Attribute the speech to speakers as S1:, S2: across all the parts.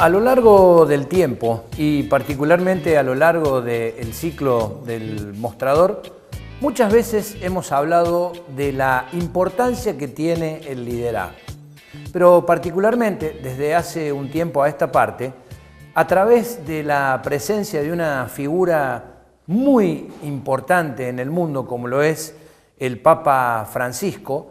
S1: A lo largo del tiempo y particularmente a lo largo del ciclo del mostrador, muchas veces hemos hablado de la importancia que tiene el liderazgo. Pero particularmente desde hace un tiempo a esta parte, a través de la presencia de una figura muy importante en el mundo como lo es el Papa Francisco,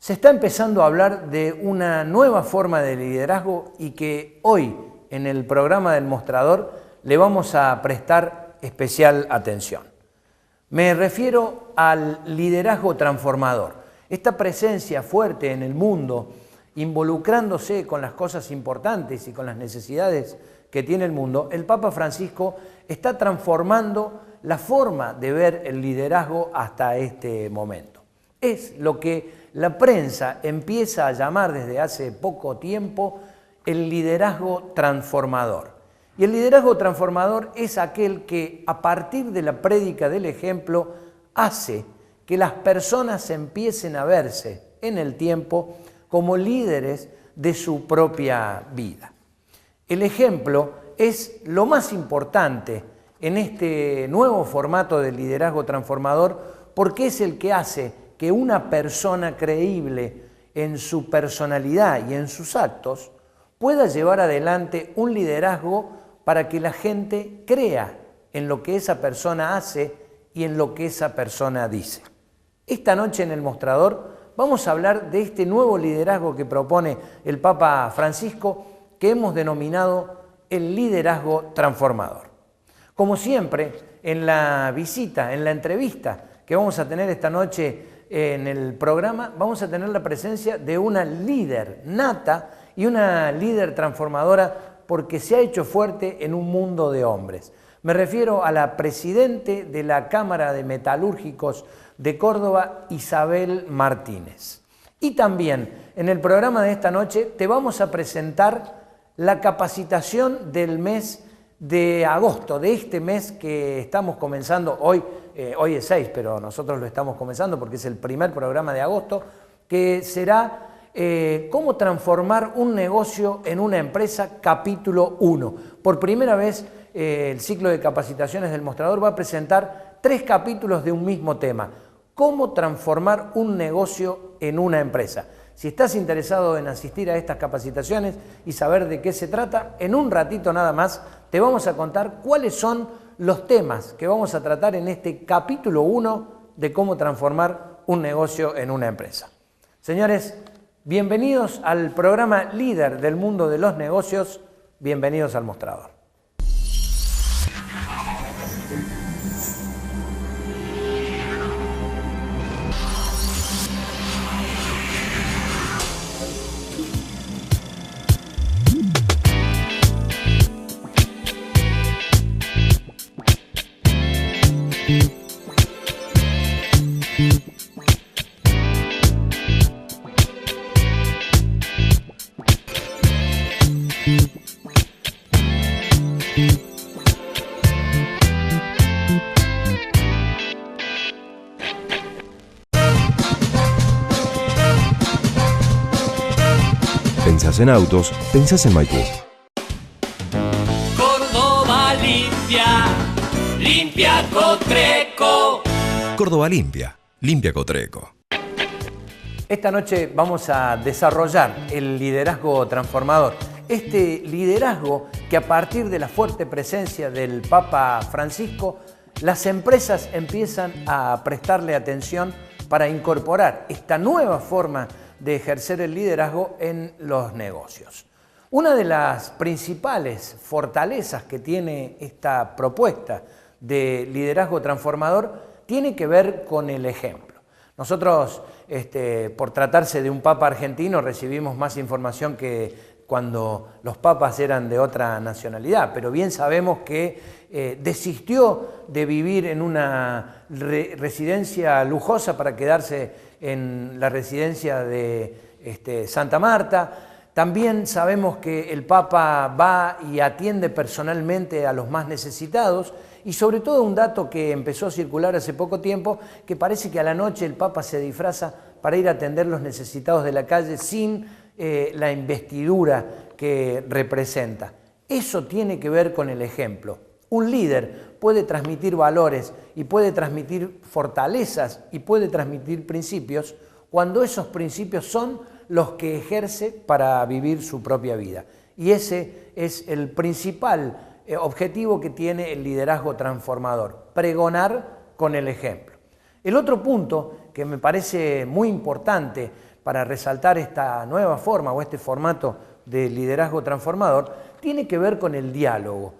S1: se está empezando a hablar de una nueva forma de liderazgo y que hoy en el programa del mostrador le vamos a prestar especial atención. Me refiero al liderazgo transformador, esta presencia fuerte en el mundo, involucrándose con las cosas importantes y con las necesidades que tiene el mundo. El Papa Francisco está transformando la forma de ver el liderazgo hasta este momento. Es lo que la prensa empieza a llamar desde hace poco tiempo el liderazgo transformador. Y el liderazgo transformador es aquel que a partir de la prédica del ejemplo hace que las personas empiecen a verse en el tiempo como líderes de su propia vida. El ejemplo es lo más importante en este nuevo formato de liderazgo transformador porque es el que hace que una persona creíble en su personalidad y en sus actos pueda llevar adelante un liderazgo para que la gente crea en lo que esa persona hace y en lo que esa persona dice. Esta noche en el mostrador vamos a hablar de este nuevo liderazgo que propone el Papa Francisco que hemos denominado el liderazgo transformador. Como siempre, en la visita, en la entrevista que vamos a tener esta noche en el programa, vamos a tener la presencia de una líder nata y una líder transformadora porque se ha hecho fuerte en un mundo de hombres. Me refiero a la presidente de la Cámara de Metalúrgicos de Córdoba, Isabel Martínez. Y también en el programa de esta noche te vamos a presentar la capacitación del mes de agosto, de este mes que estamos comenzando hoy. Hoy es 6, pero nosotros lo estamos comenzando porque es el primer programa de agosto, que será cómo transformar un negocio en una empresa, capítulo 1. Por primera vez el ciclo de capacitaciones del mostrador va a presentar 3 capítulos de un mismo tema. Cómo transformar un negocio en una empresa. Si estás interesado en asistir a estas capacitaciones y saber de qué se trata, en un ratito nada más te vamos a contar cuáles son los temas que vamos a tratar en este capítulo 1 de cómo transformar un negocio en una empresa. Señores, bienvenidos al programa líder del mundo de los negocios, bienvenidos al mostrador.
S2: Pensás en autos, pensás en Maipú.
S3: Córdoba limpia, limpia Cotreco.
S2: Córdoba limpia, limpia Cotreco.
S1: Esta noche vamos a desarrollar el liderazgo transformador. Este liderazgo que a partir de la fuerte presencia del Papa Francisco, las empresas empiezan a prestarle atención para incorporar esta nueva forma de ejercer el liderazgo en los negocios. Una de las principales fortalezas que tiene esta propuesta de liderazgo transformador tiene que ver con el ejemplo. Nosotros, por tratarse de un papa argentino, recibimos más información que cuando los papas eran de otra nacionalidad, pero bien sabemos que desistió de vivir en una residencia lujosa para quedarse en la residencia de Santa Marta. También sabemos que el Papa va y atiende personalmente a los más necesitados y sobre todo un dato que empezó a circular hace poco tiempo, que parece que a la noche el Papa se disfraza para ir a atender los necesitados de la calle sin la investidura que representa. Eso tiene que ver con el ejemplo. Un líder puede transmitir valores y puede transmitir fortalezas y puede transmitir principios cuando esos principios son los que ejerce para vivir su propia vida. Y ese es el principal objetivo que tiene el liderazgo transformador, pregonar con el ejemplo. El otro punto que me parece muy importante para resaltar esta nueva forma o este formato de liderazgo transformador tiene que ver con el diálogo.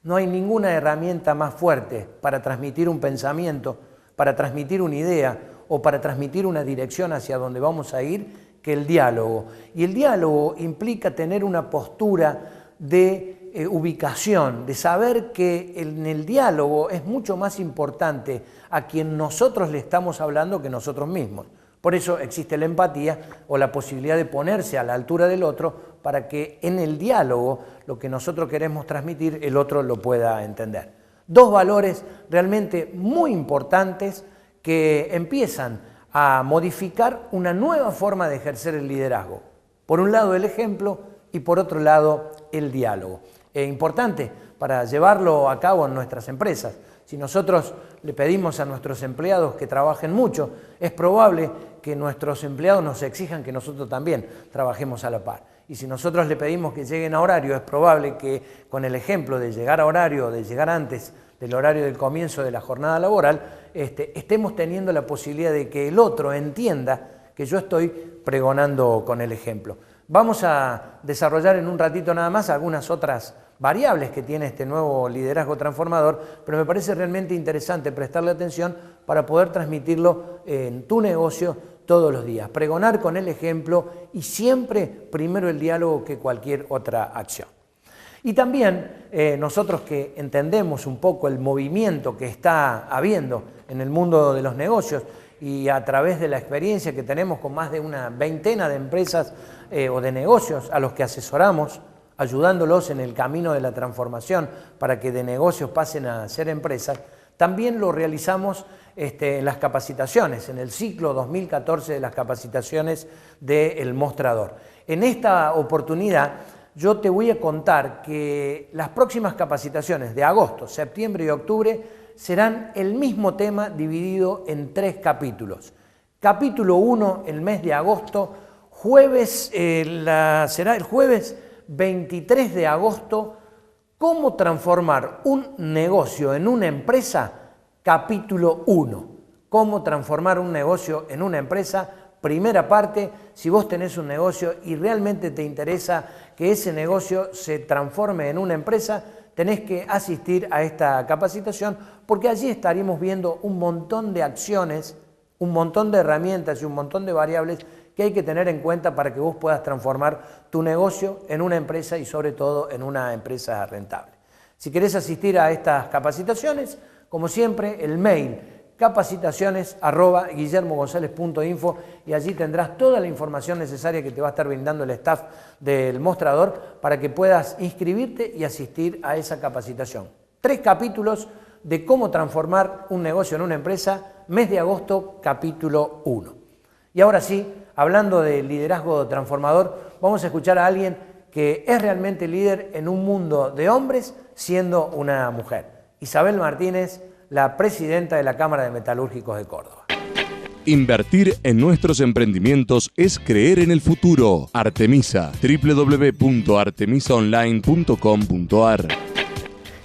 S1: No hay ninguna herramienta más fuerte para transmitir un pensamiento, para transmitir una idea o para transmitir una dirección hacia donde vamos a ir que el diálogo. Y el diálogo implica tener una postura de ubicación, de saber que en el diálogo es mucho más importante a quien nosotros le estamos hablando que nosotros mismos. Por eso existe la empatía o la posibilidad de ponerse a la altura del otro para que en el diálogo lo que nosotros queremos transmitir el otro lo pueda entender. Dos valores realmente muy importantes que empiezan a modificar una nueva forma de ejercer el liderazgo. Por un lado el ejemplo y por otro lado el diálogo. Es importante para llevarlo a cabo en nuestras empresas. Si nosotros le pedimos a nuestros empleados que trabajen mucho, es probable que nuestros empleados nos exijan que nosotros también trabajemos a la par. Y si nosotros le pedimos que lleguen a horario, es probable que con el ejemplo de llegar a horario, de llegar antes del horario del comienzo de la jornada laboral, estemos teniendo la posibilidad de que el otro entienda que yo estoy pregonando con el ejemplo. Vamos a desarrollar en un ratito nada más algunas otras variables que tiene este nuevo liderazgo transformador, pero me parece realmente interesante prestarle atención para poder transmitirlo en tu negocio todos los días. Pregonar con el ejemplo y siempre primero el diálogo que cualquier otra acción. Y también nosotros que entendemos un poco el movimiento que está habiendo en el mundo de los negocios y a través de la experiencia que tenemos con más de una veintena de empresas o de negocios a los que asesoramos, ayudándolos en el camino de la transformación para que de negocios pasen a ser empresas, también lo realizamos en las capacitaciones, en el ciclo 2014 de las capacitaciones del Mostrador. En esta oportunidad yo te voy a contar que las próximas capacitaciones de agosto, septiembre y octubre serán el mismo tema dividido en 3 capítulos. Capítulo 1, el mes de agosto, será el jueves 23 de agosto, cómo transformar un negocio en una empresa, capítulo 1. Cómo transformar un negocio en una empresa, primera parte. Si vos tenés un negocio y realmente te interesa que ese negocio se transforme en una empresa, tenés que asistir a esta capacitación porque allí estaremos viendo un montón de acciones, un montón de herramientas y un montón de variables que hay que tener en cuenta para que vos puedas transformar tu negocio en una empresa y sobre todo en una empresa rentable. Si querés asistir a estas capacitaciones, como siempre, el mail capacitaciones@guillermogonzalez.info y allí tendrás toda la información necesaria que te va a estar brindando el staff del Mostrador para que puedas inscribirte y asistir a esa capacitación. 3 capítulos de cómo transformar un negocio en una empresa, mes de agosto, capítulo 1. Y ahora sí, hablando de liderazgo transformador, vamos a escuchar a alguien que es realmente líder en un mundo de hombres siendo una mujer. Isabel Martínez, la presidenta de la Cámara de Metalúrgicos de Córdoba.
S2: Invertir en nuestros emprendimientos es creer en el futuro. Artemisa, www.artemisaonline.com.ar.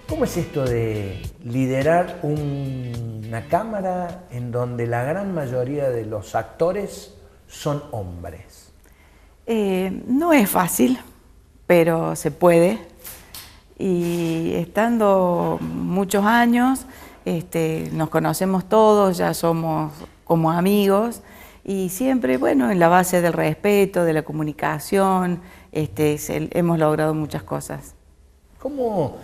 S1: ¿Cómo es esto de liderar una cámara en donde la gran mayoría de los actores son hombres?
S4: No es fácil, pero se puede. Y estando muchos años, nos conocemos todos, ya somos como amigos y siempre, bueno, en la base del respeto, de la comunicación, hemos logrado muchas cosas.
S1: ¿Cómo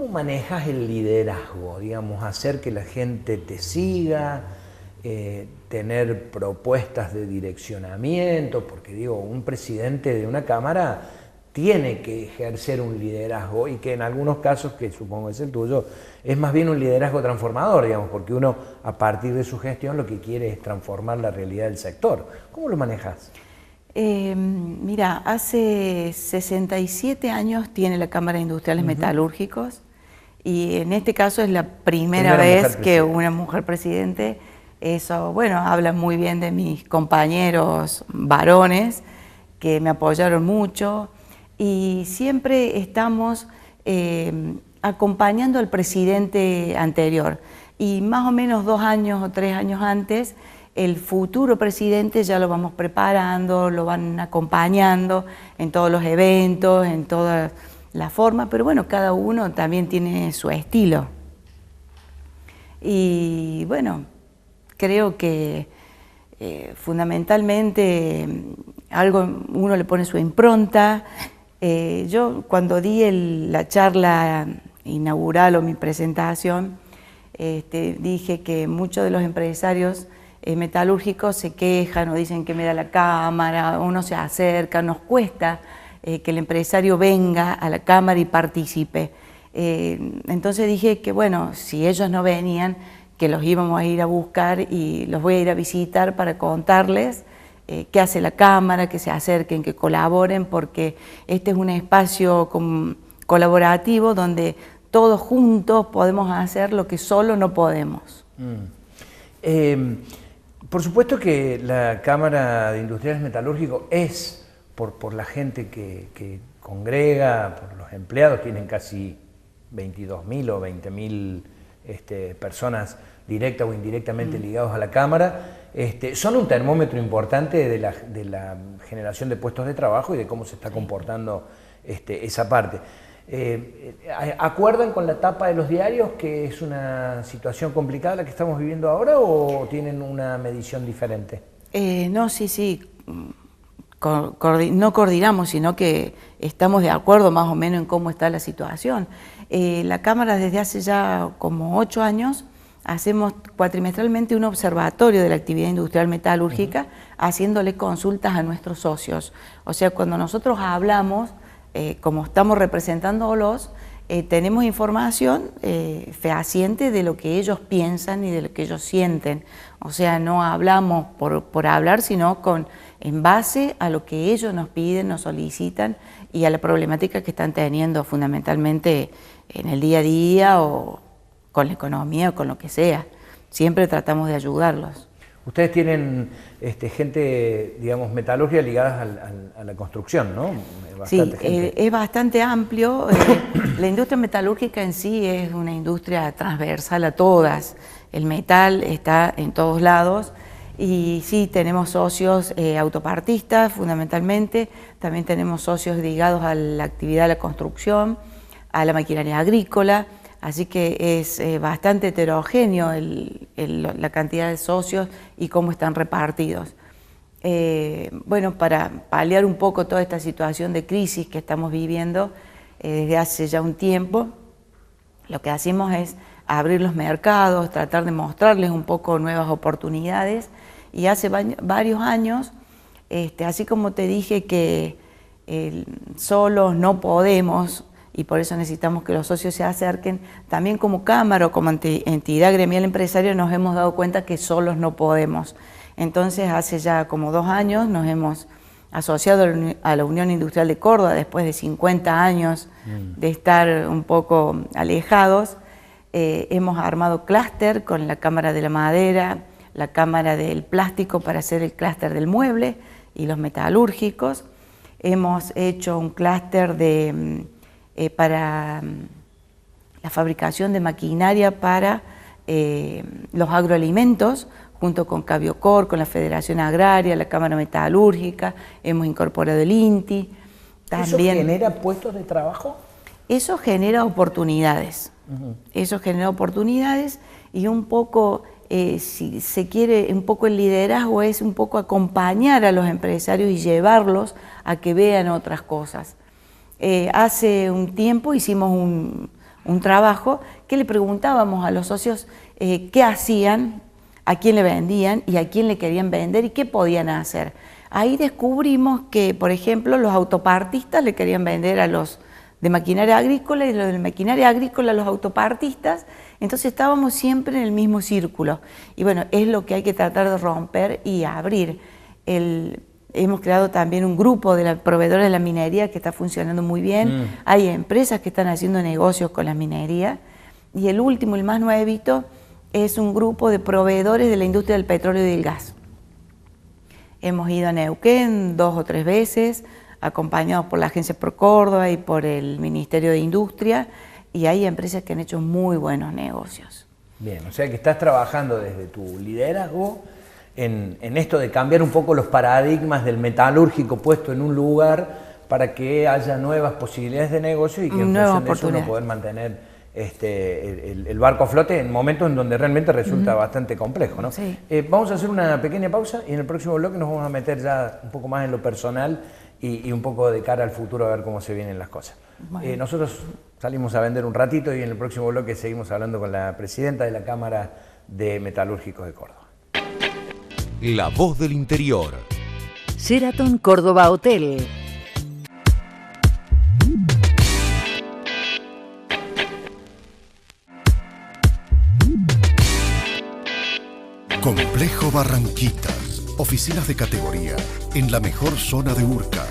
S1: manejas el liderazgo? Digamos, hacer que la gente te siga, tener propuestas de direccionamiento, porque digo, un presidente de una cámara tiene que ejercer un liderazgo y que en algunos casos, que supongo es el tuyo, es más bien un liderazgo transformador, digamos, porque uno a partir de su gestión lo que quiere es transformar la realidad del sector. ¿Cómo lo manejas?
S4: Mira, hace 67 años tiene la Cámara de Industriales Metalúrgicos y en este caso es la primera vez que una mujer presidente. Eso, bueno, habla muy bien de mis compañeros varones que me apoyaron mucho y siempre estamos acompañando al presidente anterior. Y más o menos 2 años o 3 años antes, el futuro presidente ya lo vamos preparando, lo van acompañando en todos los eventos, en toda la forma, pero bueno, cada uno también tiene su estilo. Y bueno, creo que fundamentalmente uno le pone su impronta. Yo cuando di la charla inaugural o mi presentación, dije que muchos de los empresarios metalúrgicos se quejan o dicen que me da la cámara, uno se acerca, nos cuesta que el empresario venga a la cámara y participe. Entonces dije que bueno, si ellos no venían, que los íbamos a ir a buscar y los voy a ir a visitar para contarles qué hace la Cámara, que se acerquen, que colaboren, porque este es un espacio colaborativo donde todos juntos podemos hacer lo que solo no podemos.
S1: Por supuesto que la Cámara de Industriales Metalúrgicos es, por la gente que congrega, por los empleados, tienen casi 22.000 o 20.000 personas directa o indirectamente ligados a la Cámara, son un termómetro importante de la generación de puestos de trabajo y de cómo se está comportando esa parte. ¿Acuerdan con la tapa de los diarios que es una situación complicada la que estamos viviendo ahora o tienen una medición diferente?
S4: No, sí. No coordinamos, sino que estamos de acuerdo más o menos en cómo está la situación. La Cámara desde hace ya como 8 años hacemos cuatrimestralmente un observatorio de la actividad industrial metalúrgica, haciéndole consultas a nuestros socios. O sea, cuando nosotros hablamos, como estamos representándolos, tenemos información fehaciente de lo que ellos piensan y de lo que ellos sienten. O sea, no hablamos por hablar, sino en base a lo que ellos nos piden, nos solicitan y a la problemática que están teniendo fundamentalmente en el día a día o con la economía o con lo que sea. Siempre tratamos de ayudarlos.
S1: Ustedes tienen gente, digamos, metalúrgica ligadas a la construcción, ¿no?
S4: Sí, es bastante amplio. La industria metalúrgica en sí es una industria transversal a todas. El metal está en todos lados y sí, tenemos socios autopartistas fundamentalmente, también tenemos socios ligados a la actividad de la construcción, a la maquinaria agrícola. Así que es bastante heterogéneo la cantidad de socios y cómo están repartidos. Bueno, para paliar un poco toda esta situación de crisis que estamos viviendo desde hace ya un tiempo, lo que hacemos es abrir los mercados, tratar de mostrarles un poco nuevas oportunidades y hace varios años, así como te dije que solos no podemos, y por eso necesitamos que los socios se acerquen, también como Cámara o como entidad gremial empresaria nos hemos dado cuenta que solos no podemos. Entonces hace ya como 2 años nos hemos asociado a la Unión Industrial de Córdoba después de 50 años de estar un poco alejados. Hemos armado clúster con la Cámara de la Madera, la Cámara del Plástico para hacer el clúster del mueble y los metalúrgicos. Hemos hecho un clúster para la fabricación de maquinaria para los agroalimentos, junto con Cabiocor, con la Federación Agraria, la Cámara Metalúrgica, hemos incorporado el INTI. También,
S1: ¿eso genera puestos de trabajo?
S4: Eso genera oportunidades, eso genera oportunidades y un poco, si se quiere, un poco el liderazgo es un poco acompañar a los empresarios y llevarlos a que vean otras cosas. Hace un tiempo hicimos un trabajo que le preguntábamos a los socios qué hacían, a quién le vendían y a quién le querían vender y qué podían hacer. Ahí descubrimos que, por ejemplo, los autopartistas le querían vender a los de maquinaria agrícola y los de maquinaria agrícola a los autopartistas, entonces estábamos siempre en el mismo círculo. Y bueno, es lo que hay que tratar de romper y abrir. Hemos creado también un grupo de proveedores de la minería que está funcionando muy bien. Hay empresas que están haciendo negocios con la minería. Y el último, el más nuevito, es un grupo de proveedores de la industria del petróleo y del gas. Hemos ido a Neuquén 2 o 3 veces, acompañados por la Agencia Pro Córdoba y por el Ministerio de Industria, y hay empresas que han hecho muy buenos negocios.
S1: Bien, o sea que estás trabajando desde tu liderazgo en esto de cambiar un poco los paradigmas del metalúrgico puesto en un lugar para que haya nuevas posibilidades de negocio y que en función de eso uno poder mantener el barco a flote en momentos en donde realmente resulta bastante complejo, ¿no?
S4: Sí.
S1: Vamos a hacer una pequeña pausa y en el próximo bloque nos vamos a meter ya un poco más en lo personal y un poco de cara al futuro a ver cómo se vienen las cosas. Nosotros salimos a vender un ratito y en el próximo bloque seguimos hablando con la presidenta de la Cámara de Metalúrgicos de Córdoba.
S2: La voz del interior.
S5: Sheraton Córdoba Hotel.
S6: Complejo Barranquitas. Oficinas de categoría en la mejor zona de Urca.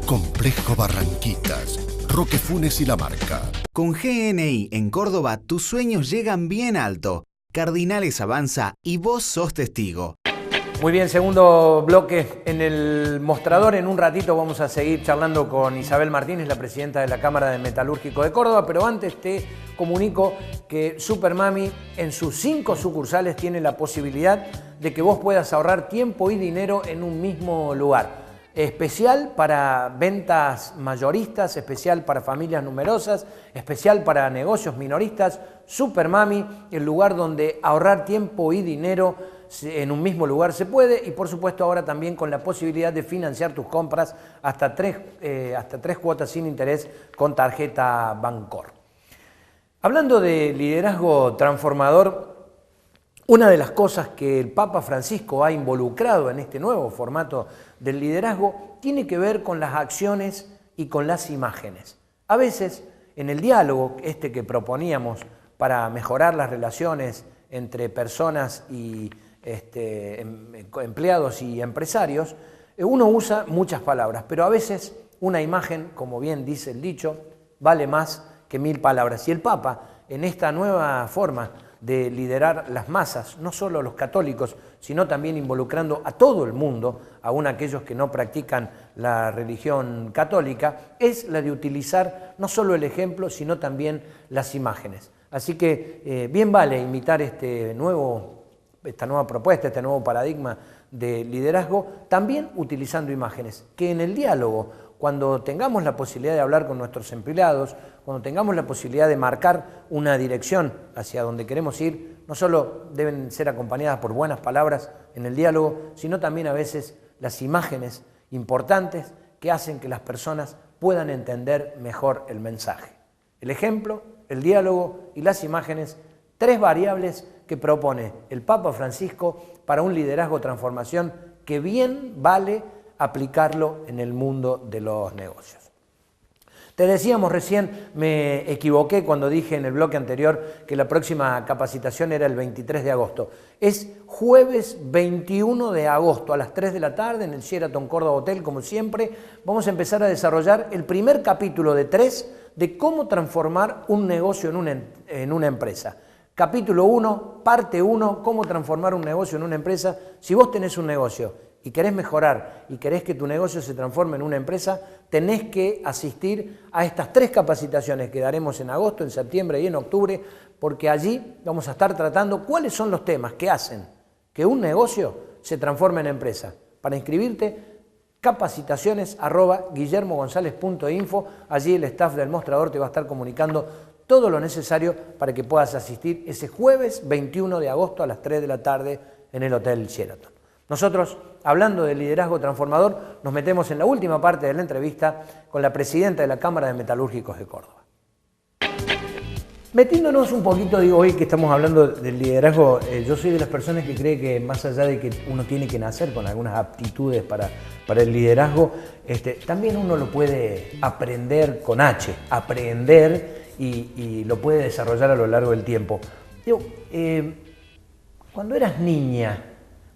S6: Complejo Barranquitas. Roque Funes y La Marca.
S7: Con GNI en Córdoba, tus sueños llegan bien alto. Cardinales avanza y vos sos testigo.
S1: Muy bien, segundo bloque en el mostrador. En un ratito vamos a seguir charlando con Isabel Martínez, la presidenta de la Cámara de Metalúrgicos de Córdoba, pero antes te comunico que Supermami en sus 5 sucursales tiene la posibilidad de que vos puedas ahorrar tiempo y dinero en un mismo lugar. Especial para ventas mayoristas, especial para familias numerosas, especial para negocios minoristas. Supermami, el lugar donde ahorrar tiempo y dinero en un mismo lugar se puede, y por supuesto ahora también con la posibilidad de financiar tus compras hasta tres cuotas sin interés con tarjeta Bancor. Hablando de liderazgo transformador, una de las cosas que el Papa Francisco ha involucrado en este nuevo formato del liderazgo tiene que ver con las acciones y con las imágenes. A veces, en el diálogo que proponíamos para mejorar las relaciones entre personas y empleados y empresarios, uno usa muchas palabras, pero a veces una imagen, como bien dice el dicho, vale más que 1000 palabras. Y el Papa, en esta nueva forma de liderar las masas, no solo los católicos, sino también involucrando a todo el mundo, aún aquellos que no practican la religión católica, es la de utilizar no solo el ejemplo, sino también las imágenes. Así que bien vale imitar esta nueva propuesta, este nuevo paradigma de liderazgo, también utilizando imágenes, que en el diálogo, cuando tengamos la posibilidad de hablar con nuestros empleados, cuando tengamos la posibilidad de marcar una dirección hacia donde queremos ir, no solo deben ser acompañadas por buenas palabras en el diálogo, sino también a veces las imágenes importantes que hacen que las personas puedan entender mejor el mensaje. El ejemplo, el diálogo y las imágenes, 3 variables que propone el Papa Francisco para un liderazgo transformación que bien vale aplicarlo en el mundo de los negocios. Te decíamos recién, me equivoqué cuando dije en el bloque anterior que la próxima capacitación era el 23 de agosto. Es jueves 21 de agosto a las 3 de la tarde en el Sheraton Córdoba Hotel, como siempre. Vamos a empezar a desarrollar el primer capítulo de 3 de cómo transformar un negocio en una empresa. Capítulo 1, parte 1, cómo transformar un negocio en una empresa. Si vos tenés un negocio y querés mejorar y querés que tu negocio se transforme en una empresa, tenés que asistir a estas 3 capacitaciones que daremos en agosto, en septiembre y en octubre, porque allí vamos a estar tratando cuáles son los temas que hacen que un negocio se transforme en empresa. Para inscribirte, capacitaciones@guillermogonzalez.info. Allí el staff del mostrador te va a estar comunicando todo lo necesario para que puedas asistir ese jueves 21 de agosto a las 3 de la tarde en el Hotel Sheraton. Nosotros, hablando de liderazgo transformador, nos metemos en la última parte de la entrevista con la presidenta de la Cámara de Metalúrgicos de Córdoba. Metiéndonos un poquito, digo, hoy que estamos hablando del liderazgo, yo soy de las personas que cree que más allá de que uno tiene que nacer con algunas aptitudes para el liderazgo, también uno lo puede aprender con H, aprender y lo puede desarrollar a lo largo del tiempo. Digo, cuando eras niña,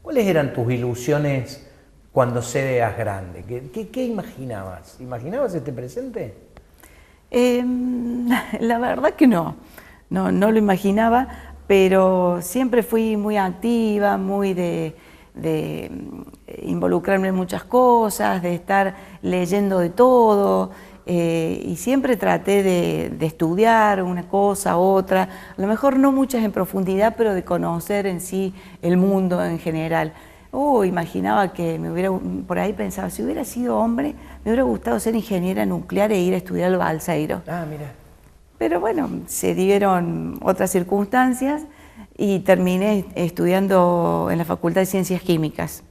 S1: ¿cuáles eran tus ilusiones cuando seas grande? ¿Qué imaginabas? ¿Imaginabas este presente?
S4: La verdad que no lo imaginaba, pero siempre fui muy activa, muy de involucrarme en muchas cosas, de estar leyendo de todo, y siempre traté de estudiar una cosa, otra, a lo mejor no muchas en profundidad, pero de conocer en sí el mundo en general. Imaginaba que por ahí pensaba, si hubiera sido hombre, me hubiera gustado ser ingeniera nuclear e ir a estudiar al Balseiro.
S1: Ah, mira.
S4: Pero bueno, se dieron otras circunstancias y terminé estudiando en la Facultad de Ciencias Químicas.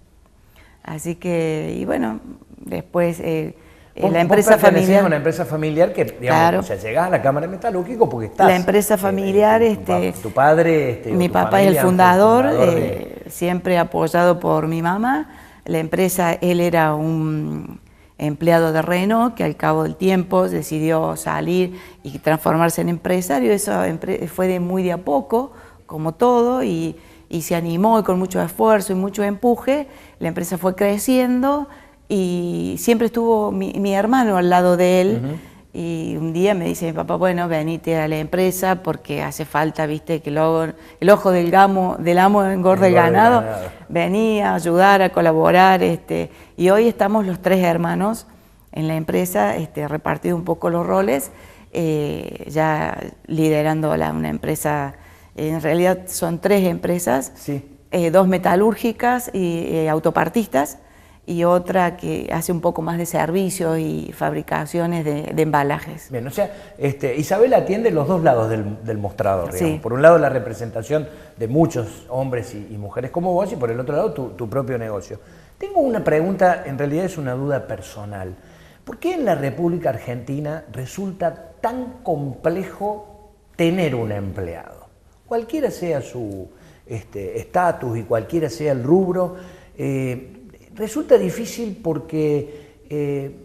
S4: Así que, y bueno, después la empresa familiar.
S1: Una empresa familiar que, digamos,
S4: claro.
S1: O sea, llegás a la Cámara de Metalúrgico porque estás.
S4: La empresa familiar,
S1: tu padre,
S4: mi papá es el fundador, siempre apoyado por mi mamá. La empresa, él era un empleado de Renault que al cabo del tiempo decidió salir y transformarse en empresario. Eso fue muy de a poco, como todo, y se animó y con mucho esfuerzo y mucho empuje. La empresa fue creciendo y siempre estuvo mi hermano al lado de él. Y un día me dice mi papá, bueno, venite a la empresa porque hace falta, viste, que el ojo del amo engorda el ganado. Vení a ayudar, a colaborar, y hoy estamos los 3 hermanos en la empresa, repartido un poco los roles, ya liderando una empresa. En realidad son 3 empresas,
S1: sí.
S4: 2 metalúrgicas y autopartistas, y otra que hace un poco más de servicios y fabricaciones de embalajes.
S1: Bien, o sea, Isabel atiende los 2 lados del mostrador, digamos.
S4: Sí.
S1: Por un lado la representación de muchos hombres y mujeres como vos, y por el otro lado tu propio negocio. Tengo una pregunta, en realidad es una duda personal. ¿Por qué en la República Argentina resulta tan complejo tener un empleado? Cualquiera sea su estatus y cualquiera sea el rubro, resulta difícil porque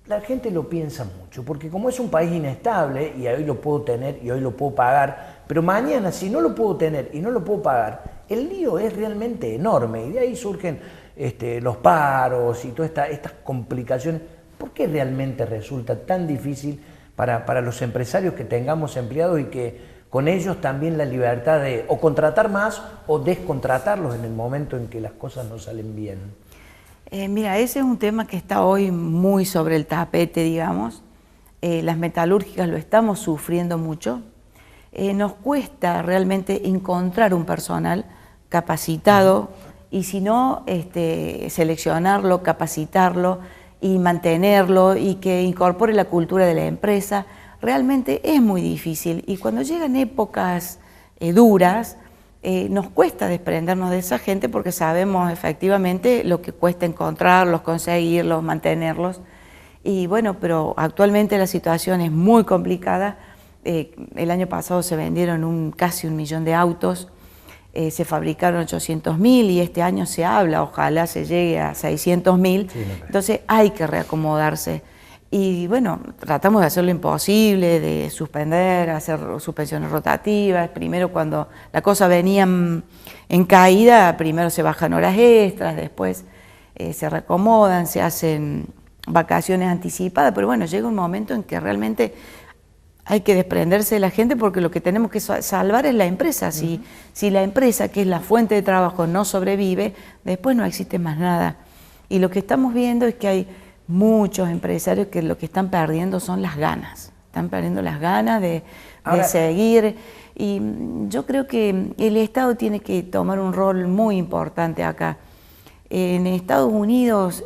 S1: la gente lo piensa mucho, porque como es un país inestable y hoy lo puedo tener y hoy lo puedo pagar, pero mañana si no lo puedo tener y no lo puedo pagar, el lío es realmente enorme y de ahí surgen los paros y todas estas complicaciones. ¿Por qué realmente resulta tan difícil para los empresarios que tengamos empleados y que con ellos también la libertad de o contratar más o descontratarlos en el momento en que las cosas no salen bien?
S4: Mira, ese es un tema que está hoy muy sobre el tapete, digamos. Las metalúrgicas lo estamos sufriendo mucho. Nos cuesta realmente encontrar un personal capacitado y si no, seleccionarlo, capacitarlo y mantenerlo y que incorpore la cultura de la empresa. Realmente es muy difícil y cuando llegan épocas duras nos cuesta desprendernos de esa gente porque sabemos efectivamente lo que cuesta encontrarlos, conseguirlos, mantenerlos. Y bueno, pero actualmente la situación es muy complicada. El año pasado se vendieron casi 1 millón de autos, se fabricaron 800.000 y este año se habla, ojalá se llegue a 600.000. Sí, entonces hay que reacomodarse. Y bueno, tratamos de hacer lo imposible, de suspender, hacer suspensiones rotativas. Primero cuando la cosa venía en caída, primero se bajan horas extras, después se reacomodan, se hacen vacaciones anticipadas, pero bueno, llega un momento en que realmente hay que desprenderse de la gente porque lo que tenemos que salvar es la empresa. Si la empresa, que es la fuente de trabajo, no sobrevive, después no existe más nada. Y lo que estamos viendo es que hay muchos empresarios que lo que están perdiendo son las ganas. Están perdiendo las ganas de seguir. Y yo creo que el Estado tiene que tomar un rol muy importante acá. En Estados Unidos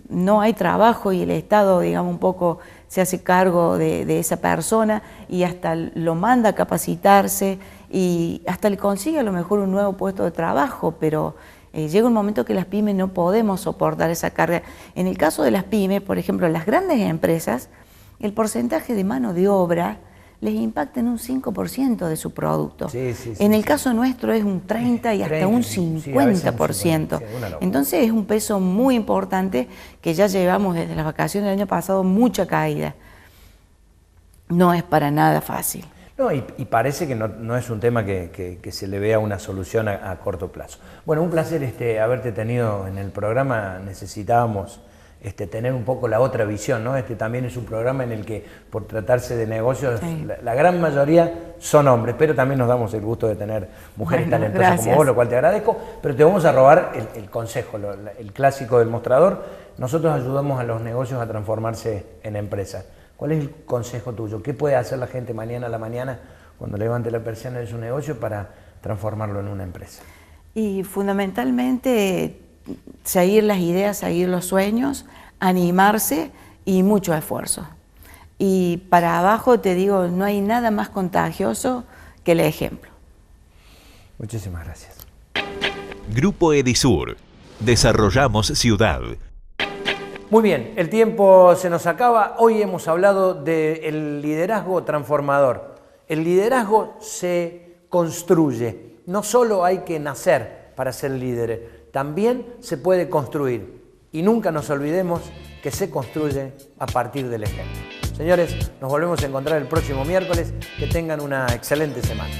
S4: no hay trabajo y el Estado, digamos, un poco se hace cargo de esa persona y hasta lo manda a capacitarse y hasta le consigue a lo mejor un nuevo puesto de trabajo, pero llega un momento que las pymes no podemos soportar esa carga. En el caso de las pymes, por ejemplo, las grandes empresas, el porcentaje de mano de obra les impacta en un 5% de su producto.
S1: Sí, sí,
S4: en
S1: sí,
S4: el caso nuestro es un 30 y hasta
S1: 30,
S4: un
S1: sí, a veces
S4: 50%.
S1: sí, una locura.
S4: Entonces es un peso muy importante que ya llevamos desde las vacaciones del año pasado mucha caída. No es para nada fácil.
S1: No, y parece que no es un tema que se le vea una solución a corto plazo. Bueno, un placer haberte tenido en el programa. Necesitábamos tener un poco la otra visión, ¿no? También es un programa en el que, por tratarse de negocios,
S4: Sí.
S1: la gran mayoría son hombres, pero también nos damos el gusto de tener mujeres
S4: Bueno,
S1: talentosas como
S4: gracias.
S1: vos, lo cual te agradezco. Pero te vamos a robar el consejo, el clásico del mostrador. Nosotros ayudamos a los negocios a transformarse en empresas. ¿Cuál es el consejo tuyo? ¿Qué puede hacer la gente mañana a la mañana cuando levante la persiana de su negocio para transformarlo en una empresa?
S4: Y fundamentalmente seguir las ideas, seguir los sueños, animarse y mucho esfuerzo. Y para abajo te digo, no hay nada más contagioso que el ejemplo.
S1: Muchísimas gracias.
S8: Grupo Edisur. Desarrollamos ciudad.
S1: Muy bien, el tiempo se nos acaba. Hoy hemos hablado del liderazgo transformador. El liderazgo se construye. No solo hay que nacer para ser líderes, también se puede construir. Y nunca nos olvidemos que se construye a partir del ejemplo. Señores, nos volvemos a encontrar el próximo miércoles. Que tengan una excelente semana.